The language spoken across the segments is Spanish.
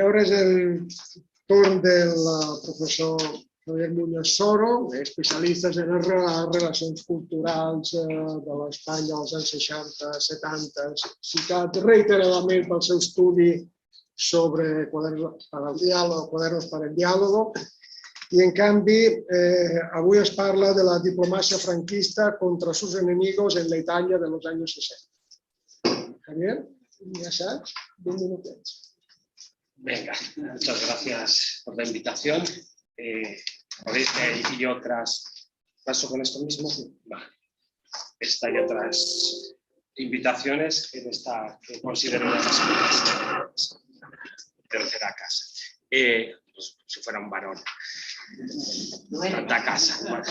ara és el torn del professor Javier Muñoz Soro, especialista en les relacions culturals de l'Espanya dels anys 60-70, citat reiteradament pel seu estudi sobre Cuadernos para el Diálogo, i en canvi avui es parla de la diplomàcia franquista contra sus enemigos en la Italia de los años 60. Javier, ya sabes, 10 minutos. Venga, muchas gracias por la invitación. Podéis ver y otras. ¿Paso con esto mismo? Vale. Esta y otras invitaciones en esta que considero una de las tercera casa. Pues, si fuera un varón. Tanta casa.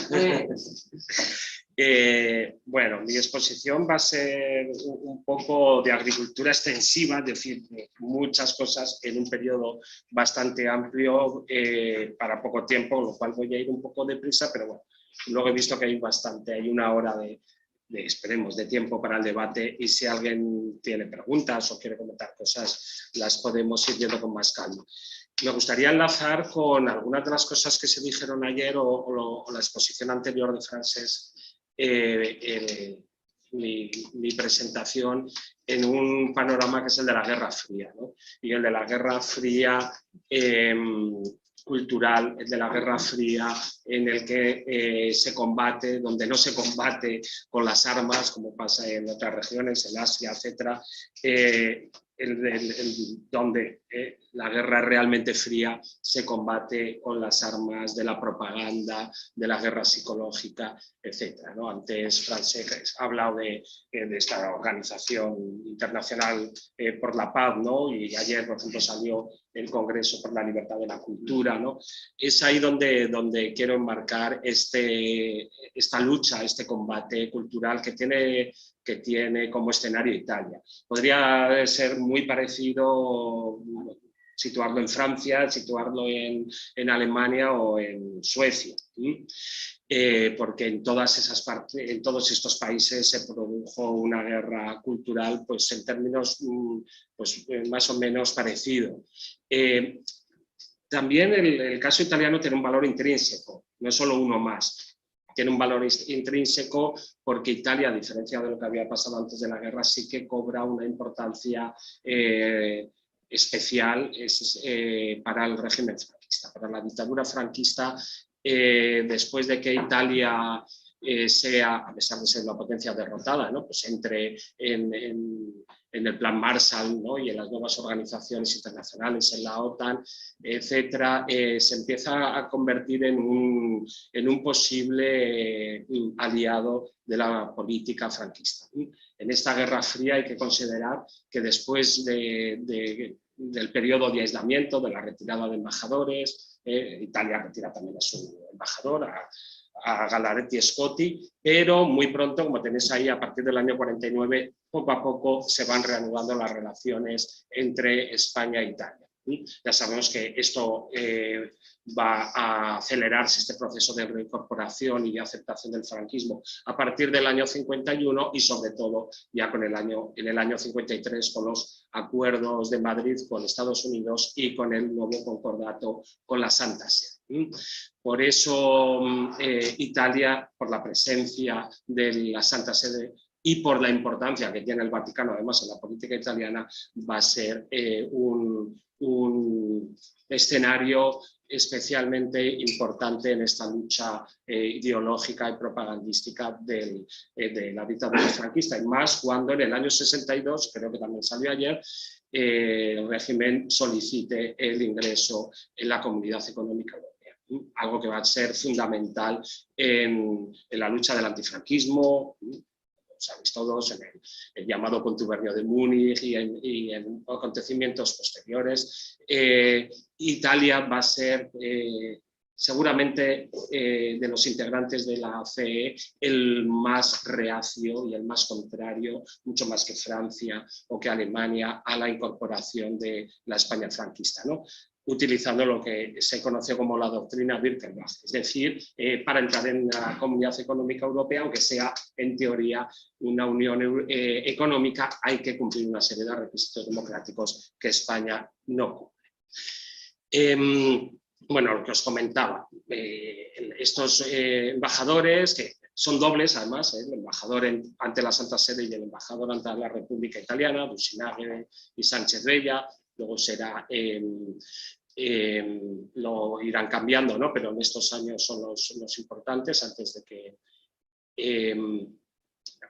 Bueno, mi exposición va a ser un poco de agricultura extensiva, es decir, muchas cosas en un periodo bastante amplio para poco tiempo, lo cual voy a ir un poco deprisa, pero bueno, luego he visto que hay una hora esperemos, de tiempo para el debate, y si alguien tiene preguntas o quiere comentar cosas, las podemos ir viendo con más calma. Me gustaría enlazar con algunas de las cosas que se dijeron ayer o la exposición anterior de Francesc, mi presentación en un panorama que es el de la Guerra Fría, ¿no? Y el de la Guerra Fría cultural, el de la Guerra Fría en el que se combate, donde no se combate con las armas, como pasa en otras regiones, en Asia, etc., donde la guerra realmente fría se combate con las armas de la propaganda, de la guerra psicológica, etc., ¿no? Antes Francesc ha hablado de esta organización internacional por la paz, ¿no? Y ayer, por ejemplo, salió el Congreso por la Libertad de la Cultura, ¿no? Es ahí donde quiero enmarcar esta lucha, este combate cultural que tiene como escenario Italia. Podría ser muy parecido, situarlo en Francia, situarlo en Alemania o en Suecia, porque en todas esas partes, en todos estos países se produjo una guerra cultural, pues en términos pues, más o menos parecido. También el caso italiano tiene un valor intrínseco, no es solo uno más. Tiene un valor intrínseco porque Italia, a diferencia de lo que había pasado antes de la guerra, sí que cobra una importancia especial para el régimen franquista, para la dictadura franquista, después de que Italia sea, a pesar de ser una potencia derrotada, ¿no? Pues entre en el Plan Marshall, ¿no? Y en las nuevas organizaciones internacionales, en la OTAN, etcétera, se empieza a convertir en un posible aliado de la política franquista. En esta Guerra Fría hay que considerar que después del periodo de aislamiento, de la retirada de embajadores, Italia retira también a su embajador, a Galaretti Scotti, pero muy pronto, como tenéis ahí, a partir del año 49, poco a poco se van reanudando las relaciones entre España e Italia. Ya sabemos que esto va a acelerarse, este proceso de reincorporación y de aceptación del franquismo, a partir del año 51 y sobre todo ya en el año 53 con los acuerdos de Madrid con Estados Unidos y con el nuevo concordato con la Santa Sede. Por eso Italia, por la presencia de la Santa Sede y por la importancia que tiene el Vaticano, además en la política italiana, va a ser un escenario especialmente importante en esta lucha ideológica y propagandística de la dictadura franquista, y más cuando en el año 62, creo que también salió ayer, el régimen solicite el ingreso en la Comunidad Económica Europea, algo que va a ser fundamental en la lucha del antifranquismo. Sabéis todos, en el llamado contubernio de Múnich y en acontecimientos posteriores. Italia va a ser seguramente de los integrantes de la CE el más reacio y el más contrario, mucho más que Francia o que Alemania, a la incorporación de la España franquista, ¿no? Utilizando lo que se conoció como la doctrina Birkerbach, es decir, para entrar en la Comunidad Económica Europea, aunque sea en teoría una unión económica, hay que cumplir una serie de requisitos democráticos que España no cumple. Bueno, lo que os comentaba, estos embajadores que son dobles además, el embajador ante la Santa Sede y el embajador ante la República Italiana, Dussinaghe y Sánchez Bella, luego será, lo irán cambiando, ¿no? Pero en estos años son los importantes antes de que...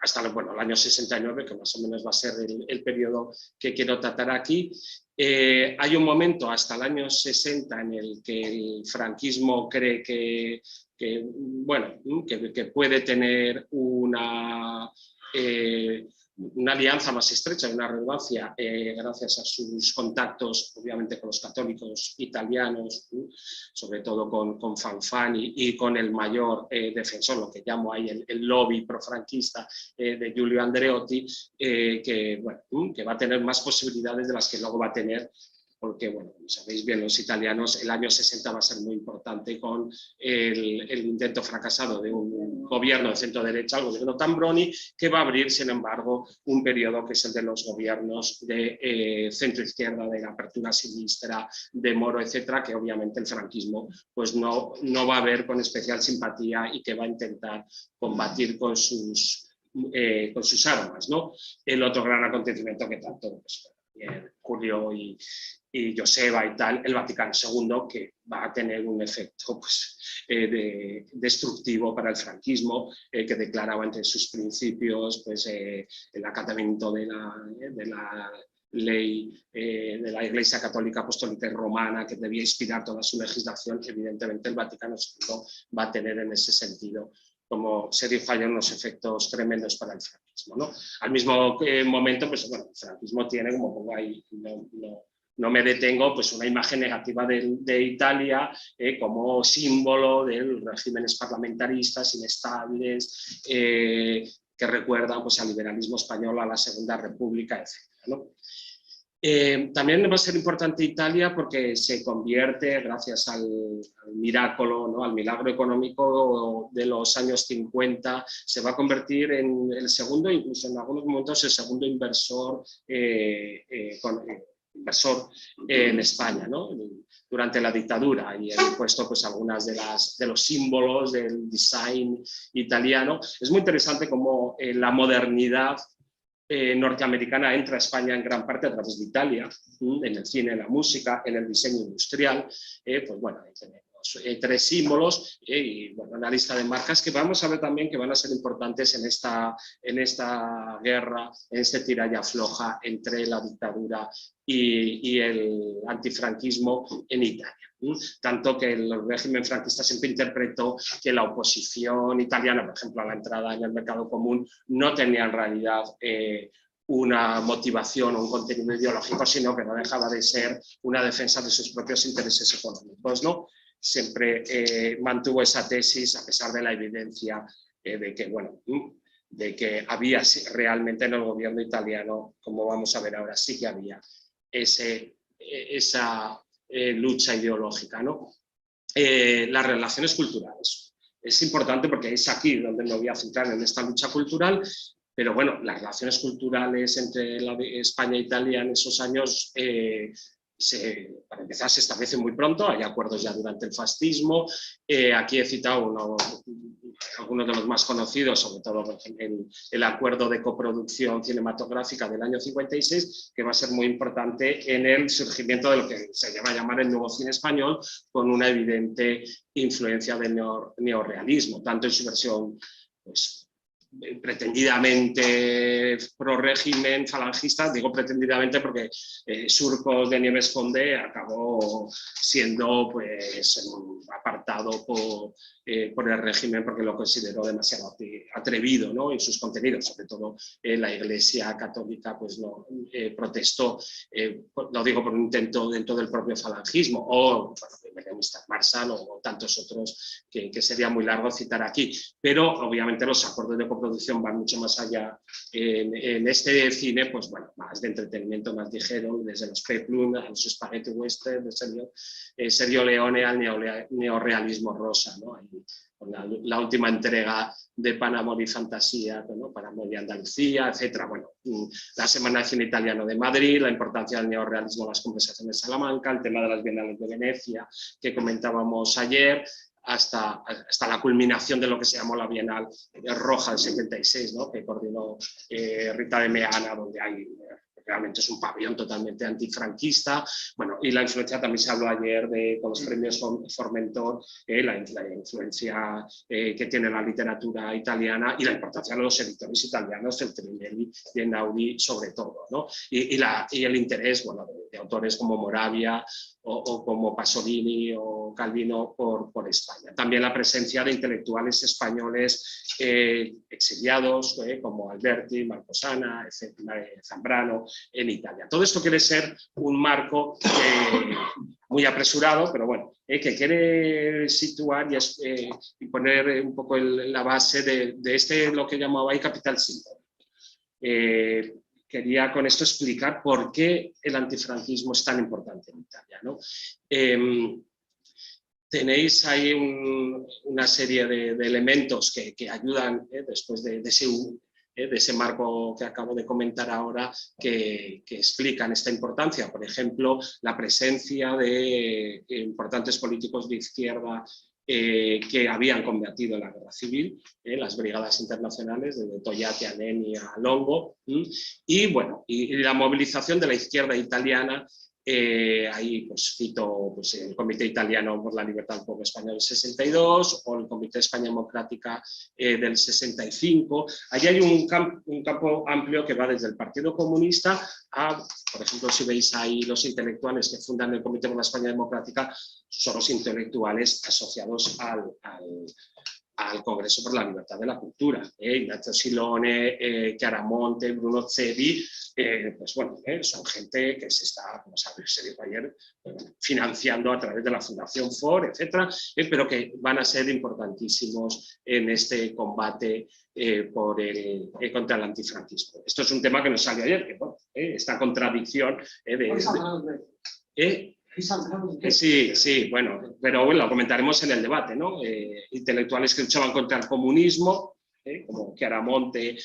hasta bueno, el año 69, que más o menos va a ser el periodo que quiero tratar aquí. Hay un momento hasta el año 60 en el que el franquismo cree que puede tener una alianza más estrecha, una relevancia gracias a sus contactos, obviamente, con los católicos italianos, sobre todo con Fanfani y con el mayor defensor, lo que llamo ahí el lobby profranquista de Giulio Andreotti, que va a tener más posibilidades de las que luego va a tener, porque, bueno, como sabéis bien los italianos, el año 60 va a ser muy importante con el intento fracasado de un gobierno de centro-derecha, el gobierno Tambroni, que va a abrir, sin embargo, un periodo que es el de los gobiernos de centro-izquierda, de la apertura sinistra, de Moro, etcétera, que obviamente el franquismo pues no va a ver con especial simpatía y que va a intentar combatir con sus armas, ¿no? El otro gran acontecimiento que tanto Julio y Joseba y tal, el Vaticano II, que va a tener un efecto destructivo para el franquismo, que declaraba entre sus principios el acatamiento de la ley de la Iglesia Católica Apostólica y Romana, que debía inspirar toda su legislación. Evidentemente el Vaticano II va a tener en ese sentido, como se dijo ayer, unos efectos tremendos para el franquismo, ¿no? Al mismo momento, pues bueno, el franquismo tiene, como pongo ahí, no me detengo, pues una imagen negativa de Italia como símbolo de regímenes parlamentaristas inestables, que recuerdan pues, al liberalismo español, a la Segunda República, etc., ¿no? También va a ser importante Italia porque se convierte, gracias al milagro, ¿no? Al milagro económico de los años 50, se va a convertir en el segundo, incluso en algunos momentos el segundo inversor en España, ¿no? Durante la dictadura, y han puesto pues, algunas de los símbolos del design italiano. Es muy interesante cómo la modernidad norteamericana entra a España en gran parte a través de Italia, en el cine, en la música, en el diseño industrial. Pues bueno, ahí tenemos 3 símbolos y bueno, una lista de marcas que vamos a ver también que van a ser importantes en esta guerra, en este tira y afloja entre la dictadura y el antifranquismo en Italia. Tanto que el régimen franquista siempre interpretó que la oposición italiana, por ejemplo, a la entrada en el mercado común, no tenía en realidad una motivación o un contenido ideológico, sino que no dejaba de ser una defensa de sus propios intereses económicos, ¿no? Siempre mantuvo esa tesis a pesar de la evidencia de que, bueno, de que había realmente en el gobierno italiano, como vamos a ver ahora, sí que había esa lucha ideológica, ¿no? Las relaciones culturales. Es importante porque es aquí donde me voy a centrar en esta lucha cultural, pero bueno, las relaciones culturales entre España e Italia en esos años, para empezar, se establecen muy pronto, hay acuerdos ya durante el fascismo. Aquí he citado algunos de los más conocidos, sobre todo el acuerdo de coproducción cinematográfica del año 56, que va a ser muy importante en el surgimiento de lo que se llama llamar el nuevo cine español, con una evidente influencia del neorrealismo, tanto en su versión pues, pretendidamente pro régimen falangista, digo pretendidamente porque Surcos de Nieves Conde acabó siendo pues apartado por el régimen porque lo consideró demasiado atrevido, ¿no? En sus contenidos, sobre todo la Iglesia Católica pues no protestó, lo digo por un intento dentro del propio falangismo, o bueno, Marsal o tantos otros que sería muy largo citar aquí, pero obviamente los acuerdos de coproducción van mucho más allá. En este cine, pues bueno, más de entretenimiento, más ligero, desde los peplum a los spaghetti western de Sergio Leone al neorrealismo rosa, ¿no? Hay con la última entrega de Pan, Amor y Fantasía, ¿no? Pan, Amor y Andalucía, etc. Bueno, la Semana de Cine Italiano de Madrid, la importancia del neorrealismo en las conversaciones de Salamanca, el tema de las Bienales de Venecia, que comentábamos ayer, hasta la culminación de lo que se llamó la Bienal Roja del 76, ¿no? Que coordinó Rita de Meana, donde hay... realmente es un pabellón totalmente antifranquista. Bueno, y la influencia, también se habló ayer con los premios Formentor, la influencia que tiene la literatura italiana y la importancia de los editores italianos, Feltrinelli y Einaudi sobre todo, ¿no? Y el interés, bueno, de autores como Moravia o como Pasolini o Calvino por España. También la presencia de intelectuales españoles exiliados, como Alberti, Marcosana, Zambrano, en Italia. Todo esto quiere ser un marco muy apresurado, pero bueno, que quiere situar y poner un poco la base de lo que llamaba ahí capital símbolo. Quería con esto explicar por qué el antifranquismo es tan importante en Italia, ¿no? Tenéis ahí una serie de elementos que ayudan después de ese marco que acabo de comentar ahora, que explican esta importancia. Por ejemplo, la presencia de importantes políticos de izquierda que habían combatido en la guerra civil, las brigadas internacionales, desde Togliatti a Neni a Longo, y bueno, y la movilización de la izquierda italiana. Ahí pues cito pues, el Comité Italiano por la Libertad del Pueblo Español del 62 o el Comité de España Democrática del 65. Allí hay un campo amplio que va desde el Partido Comunista a, por ejemplo, si veis ahí los intelectuales que fundan el Comité por la España Democrática, son los intelectuales asociados al Congreso por la Libertad de la Cultura. Ignazio Silone, Chiaramonte, Bruno Zevi, pues bueno, son gente que se está, como se dijo ayer, financiando a través de la Fundación Ford, etcétera, pero que van a ser importantísimos en este combate contra el antifranquismo. Esto es un tema que nos salió ayer, que bueno, esta contradicción Sí, bueno, pero bueno, lo comentaremos en el debate, ¿no? Intelectuales que luchaban contra el comunismo, como Chiaramonte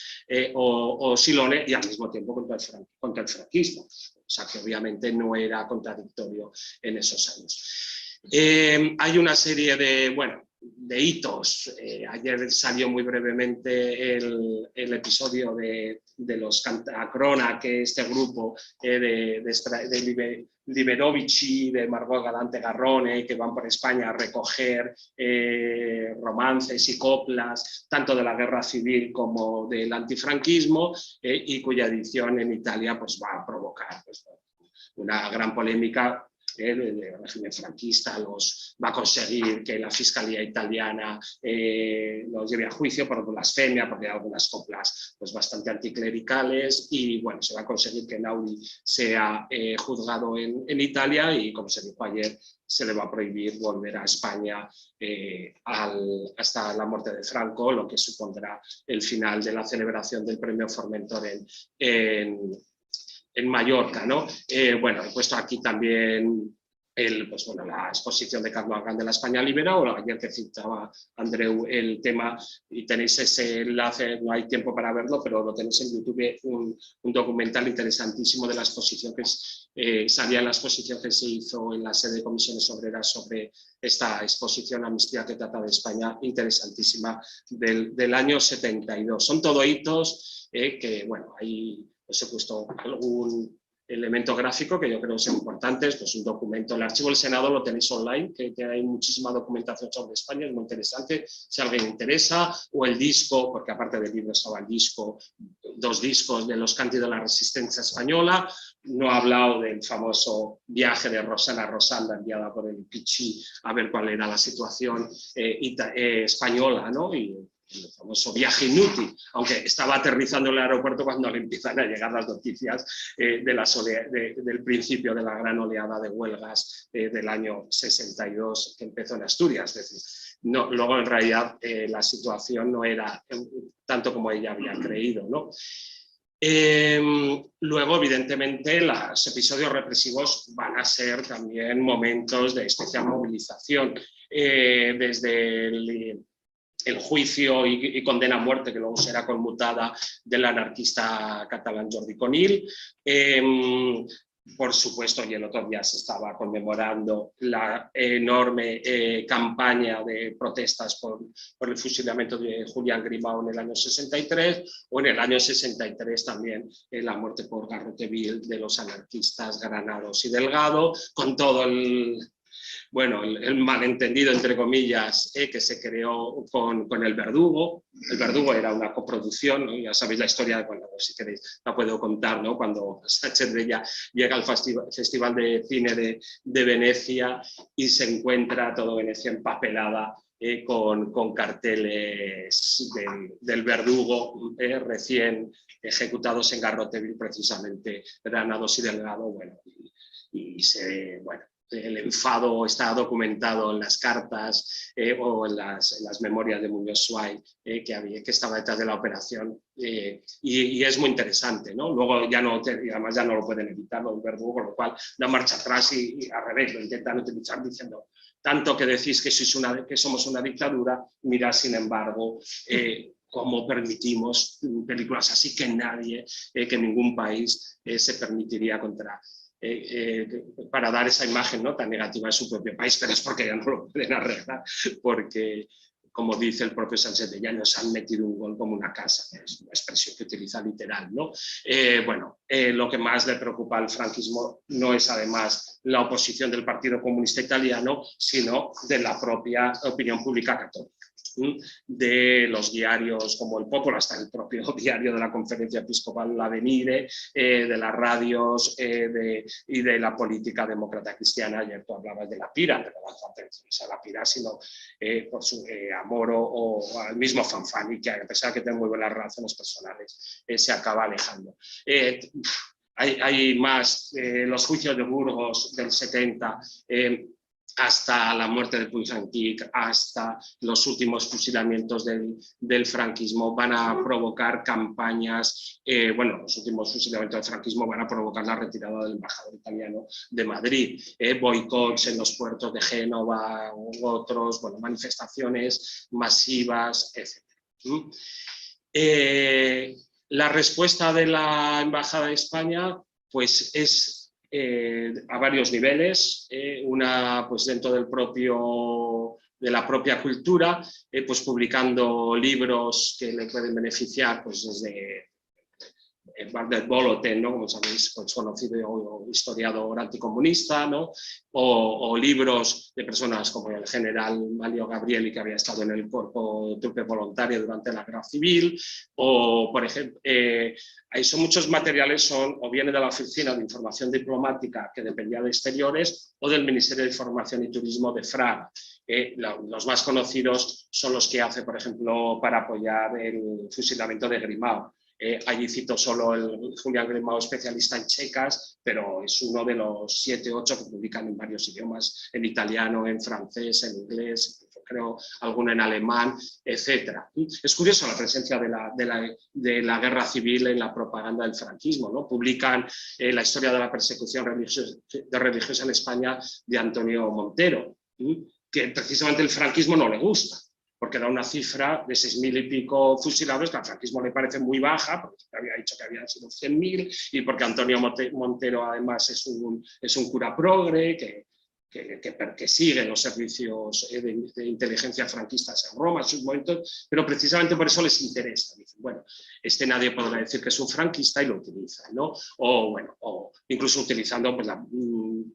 o Silone, y al mismo tiempo contra el franquismo. O sea, que obviamente no era contradictorio en esos años. Hay una serie de hitos. Ayer salió muy brevemente el episodio de los Cantacrona, que este grupo de Liberovici, de Margot Galante Garrone, que van por España a recoger romances y coplas, tanto de la guerra civil como del antifranquismo, y cuya edición en Italia pues, va a provocar pues, una gran polémica. El régimen franquista va a conseguir que la Fiscalía italiana los lleve a juicio por blasfemia, porque hay algunas coplas pues, bastante anticlericales, y bueno, se va a conseguir que Einaudi sea juzgado en Italia, y como se dijo ayer, se le va a prohibir volver a España hasta la muerte de Franco, lo que supondrá el final de la celebración del premio Formentor en Mallorca, ¿no? Bueno, he puesto aquí también la exposición de Carlos Argan de la España Libera, o ayer que citaba Andreu el tema, y tenéis ese enlace, no hay tiempo para verlo, pero lo tenéis en YouTube, un documental interesantísimo de la exposición que salía en la exposición que se hizo en la sede de Comisiones Obreras sobre esta exposición Amnistía que trata de España, interesantísima, del año 72. Son todo hitos que, bueno, hay... Os he puesto algún elemento gráfico que yo creo que son importantes, pues un documento, el archivo del Senado lo tenéis online, que hay muchísima documentación sobre España, es muy interesante, si a alguien le interesa, o el disco, porque aparte del libro estaba el disco, 2 discos de los Canti de la Resistencia Española. No he hablado del famoso viaje de Rosana Rosanda enviada por el Pichi a ver cuál era la situación española, ¿no? Y el famoso viaje inútil, aunque estaba aterrizando en el aeropuerto cuando le empiezan a llegar las noticias del principio de la gran oleada de huelgas del año 62 que empezó en Asturias. Es decir, no, luego en realidad la situación no era tanto como ella había creído, ¿no? Luego, evidentemente, los episodios represivos van a ser también momentos de especial movilización. Desde el juicio y condena a muerte, que luego será conmutada, del anarquista catalán Jordi Conill. Por supuesto, y el otro día se estaba conmemorando la enorme campaña de protestas por el fusilamiento de Julián Grimau en el año 63, o en el año 63 también la muerte por garrote vil de los anarquistas Granados y Delgado, con todo el malentendido, entre comillas, que se creó con El Verdugo. El Verdugo era una coproducción, ¿no? Ya sabéis la historia, bueno, si queréis la puedo contar, ¿no? Cuando Sánchez Bella llega al Festival de Cine de Venecia y se encuentra todo Venecia empapelada con carteles del Verdugo recién ejecutados en garrote vil, precisamente Granados y Delgado, el enfado está documentado en las cartas o en las memorias de Muñoz Suay que estaba detrás de la operación, y es muy interesante, ¿no? Luego además ya no lo pueden evitar, el Verdugo, con lo cual da marcha atrás y al revés, lo intentan utilizar diciendo: tanto que decís que somos una dictadura, mirad sin embargo cómo permitimos películas así, que nadie, que ningún país se permitiría para dar esa imagen, ¿no?, tan negativa de su propio país, pero es porque ya no lo pueden arreglar, porque, como dice el propio Sánchez de Ella, nos han metido un gol como una casa, que es una expresión que utiliza literal, ¿no? Lo que más le preocupa al franquismo no es además la oposición del Partido Comunista Italiano, sino de la propia opinión pública católica, de los diarios como El Popolo, hasta el propio diario de la Conferencia Episcopal L'Avvenire, de las radios y de la política demócrata cristiana. Ayer tú hablabas de la Pira, pero no hace atención a la Pira, sino por su amor o al mismo Fanfani, que a pesar de que tiene muy buenas relaciones personales, se acaba alejando. Hay más, los juicios de Burgos del 70, hasta la muerte de Puig-Antich, hasta los últimos fusilamientos del franquismo, van a provocar campañas, los últimos fusilamientos del franquismo van a provocar la retirada del embajador italiano de Madrid, boicots en los puertos de Génova u otros, manifestaciones masivas, etc. La respuesta de la Embajada de España pues es a varios niveles, una pues dentro de la propia cultura, pues publicando libros que le pueden beneficiar, pues desde Bardet Boloten, ¿no?, como sabéis, pues conocido historiador anticomunista, ¿no?, o libros de personas como el general Manlio Gabrieli, que había estado en el cuerpo trupe voluntario durante la Guerra Civil, o por ejemplo, son muchos materiales, o viene de la Oficina de Información Diplomática, que dependía de Exteriores, o del Ministerio de Información y Turismo de Fraga. Los más conocidos son los que hace, por ejemplo, para apoyar el fusilamiento de Grimau. Allí cito solo el Julián Grimau, especialista en checas, pero es uno de los 7 o 8 que publican en varios idiomas, en italiano, en francés, en inglés, creo alguno en alemán, etc. Es curioso la presencia de la guerra civil en la propaganda del franquismo, ¿no? Publican la historia de la persecución religiosa en España de Antonio Montero, que precisamente el franquismo no le gusta, porque da una cifra de 6.000 y pico fusilados, que al franquismo le parece muy baja, porque había dicho que habían sido 100.000, y porque Antonio Montero además es un cura progre, que sigue los servicios de inteligencia franquistas en Roma en sus momentos, pero precisamente por eso les interesa. Dicen, nadie podrá decir que es un franquista, y lo utilizan, ¿no? O incluso utilizando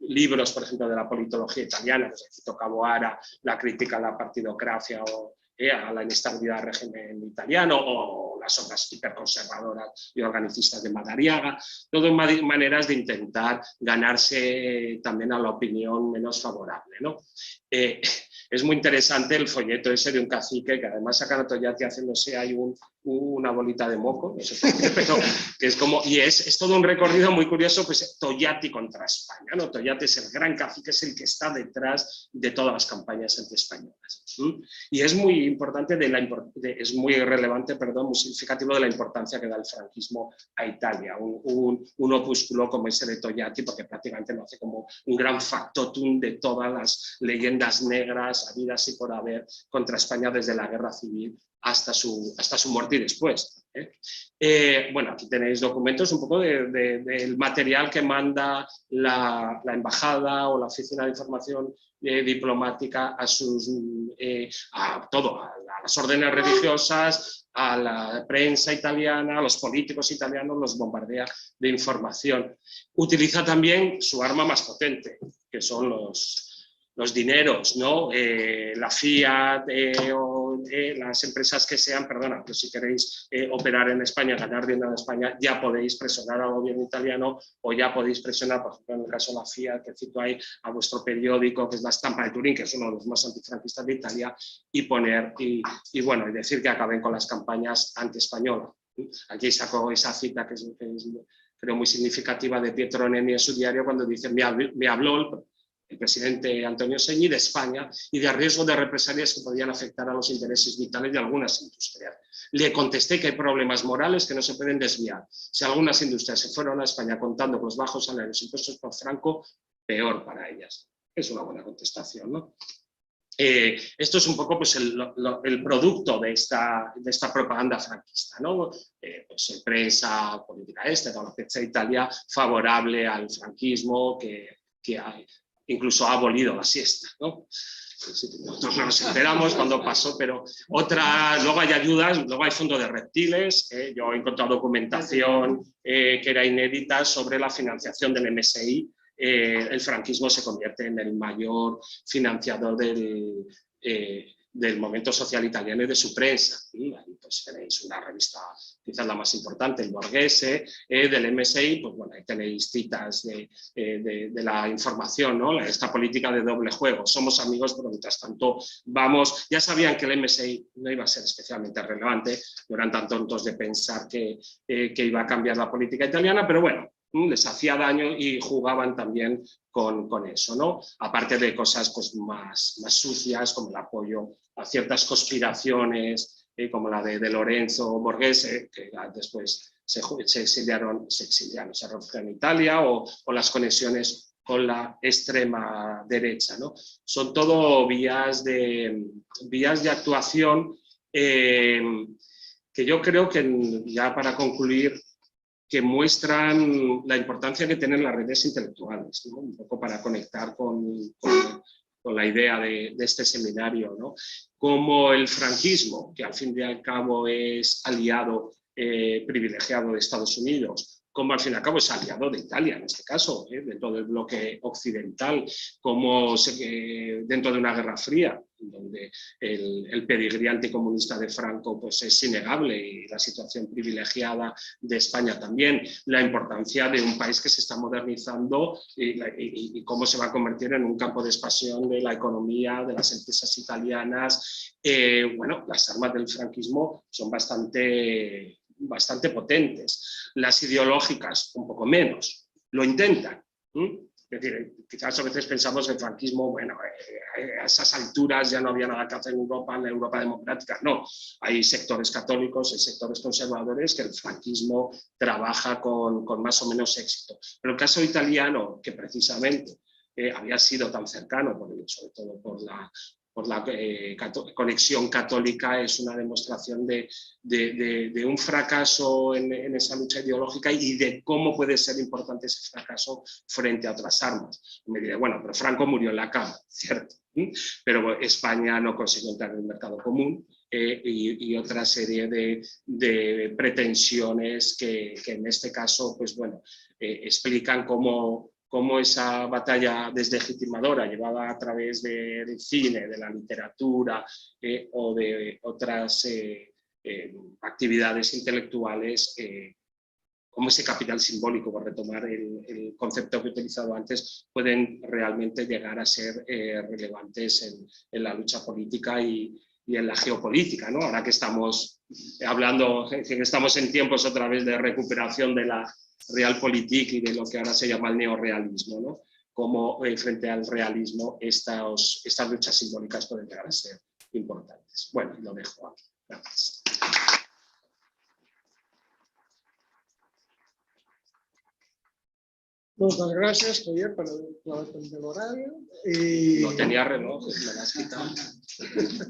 libros, por ejemplo, de la politología italiana, pues aquí Cavoara, la crítica a la partidocracia a la inestabilidad del régimen italiano, o las obras hiperconservadoras y organicistas de Madariaga, todo maneras de intentar ganarse también a la opinión menos favorable, ¿no? Es muy interesante el folleto ese de un cacique, que además sacan a Togliatti haciéndose ahí una bolita de moco, no sé por qué, pero que es como, y es todo un recorrido muy curioso, pues Togliatti contra España, ¿no? Togliatti es el gran cacique, es el que está detrás de todas las campañas antiespañolas. Y es muy importante, es muy relevante, muy significativo de la importancia que da el franquismo a Italia, un opúsculo como ese de Togliatti, porque prácticamente lo hace como un gran factotum de todas las leyendas negras guerras habidas y por haber contra España desde la guerra civil hasta su muerte y después. Bueno, aquí tenéis documentos un poco del material que manda la embajada o la oficina de información diplomática a las órdenes religiosas, a la prensa italiana, a los políticos italianos, los bombardea de información. Utiliza también su arma más potente, que son los dineros, ¿no? La Fiat o las empresas que sean, perdona, pero si queréis operar en España, ganar dinero en España, ya podéis presionar al gobierno italiano o ya podéis presionar, por ejemplo, en el caso de la Fiat, que cito ahí, a vuestro periódico, que es La Stampa de Turín, que es uno de los más antifranquistas de Italia, y poner, y decir que acaben con las campañas anti-españolas. Aquí saco esa cita que es creo muy significativa de Pietro Nenni en su diario cuando dice: me habló el presidente Antonio Segni de España y de riesgo de represalias que podían afectar a los intereses vitales de algunas industrias. Le contesté que hay problemas morales que no se pueden desviar. Si algunas industrias se fueron a España contando con los bajos salarios impuestos por Franco, peor para ellas. Es una buena contestación, ¿no? Esto es un poco pues, el producto de esta propaganda franquista, ¿no? Pues, prensa política toda la prensa de Italia favorable al franquismo, que incluso ha abolido la siesta, ¿no? Nosotros no nos enteramos cuando pasó, pero luego hay ayudas, luego hay fondo de reptiles. Yo he encontrado documentación que era inédita sobre la financiación del MSI. El franquismo se convierte en el mayor financiador del movimiento social italiano y de su prensa. Ahí pues tenéis una revista, quizás la más importante, el Borghese, del MSI, pues bueno, ahí tenéis citas de la información, ¿no? Esta política de doble juego. Somos amigos, pero mientras tanto vamos. Ya sabían que el MSI no iba a ser especialmente relevante, no eran tan tontos de pensar que iba a cambiar la política italiana, pero bueno, les hacía daño y jugaban también con eso, ¿no? Aparte de cosas pues, más sucias, como el apoyo a ciertas conspiraciones, como la de Lorenzo Borghese, que después se exiliaron, se refugiaron en Italia, o las conexiones con la extrema derecha, ¿no? Son todo vías de actuación que yo creo que, ya para concluir, que muestran la importancia que tienen las redes intelectuales, ¿no? Un poco para conectar con la idea de este seminario, ¿no? Como el franquismo, que al fin y al cabo es aliado privilegiado de Estados Unidos, como al fin y al cabo es aliado de Italia, en este caso, dentro del bloque occidental, como dentro de una guerra fría, donde el pedigrí anticomunista de Franco pues, es innegable, y la situación privilegiada de España también, la importancia de un país que se está modernizando y cómo se va a convertir en un campo de expansión de la economía, de las empresas italianas. Bueno, las armas del franquismo son bastante potentes. Las ideológicas, un poco menos. Lo intentan. Es decir, quizás a veces pensamos que el franquismo, bueno, a esas alturas ya no había nada que hacer en la Europa democrática. No, hay sectores católicos, hay sectores conservadores que el franquismo trabaja con más o menos éxito. Pero el caso italiano, que precisamente había sido tan cercano, sobre todo por la conexión católica, es una demostración de un fracaso en esa lucha ideológica y de cómo puede ser importante ese fracaso frente a otras armas. Me diré, bueno, pero Franco murió en la cama, cierto, pero España no consiguió entrar en el mercado común, y otra serie de pretensiones que en este caso, pues bueno, explican cómo esa batalla deslegitimadora llevada a través del cine, de la literatura o de otras actividades intelectuales, como ese capital simbólico, por retomar el concepto que he utilizado antes, pueden realmente llegar a ser relevantes en la lucha política y en la geopolítica, ¿no? Ahora que estamos hablando, que estamos en tiempos otra vez de recuperación de la realpolitik y de lo que ahora se llama el neorrealismo, ¿no? Como frente al realismo estas luchas simbólicas pueden llegar a ser importantes. Bueno, lo dejo aquí. Gracias. Moltes gràcies, Javier, per haver clavat també l'horari. No tenía reloj, me lo has quitado.